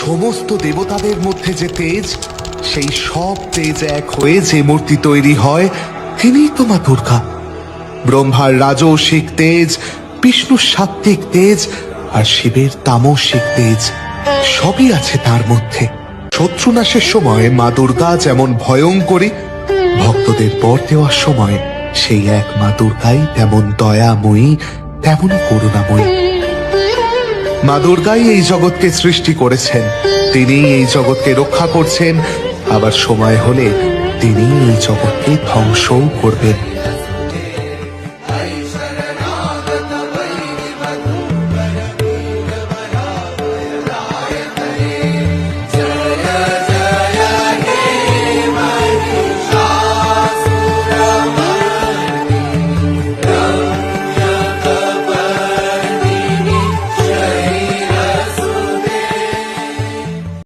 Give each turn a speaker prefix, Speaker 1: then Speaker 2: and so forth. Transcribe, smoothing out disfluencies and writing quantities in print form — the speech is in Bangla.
Speaker 1: সমস্ত দেবতাদের মধ্যে যে তেজ, সেই সব তেজ এক হয়ে যে মূর্তি তৈরি হয়, তিনিই তো মা দুর্গা। ব্রহ্মার রাজসিক তেজ, বিষ্ণুর সাত্ত্বিক তেজ, আর শিবের তামসিক তেজ সবই আছে তার মধ্যে। শত্রুনাশের সময় মা দুর্গা যেমন ভয়ঙ্করী, ভক্তদের বর দেওয়ার সময় সেই এক মা দুর্গাই তেমন দয়াময়ী, তেমনই করুণাময়ী। মা দুর্গাই এই জগৎকে সৃষ্টি করেছেন, তিনি এই জগৎকে রক্ষা করছেন, আবার সময় হলে তিনি এই জগৎকে ধ্বংসও করবেন।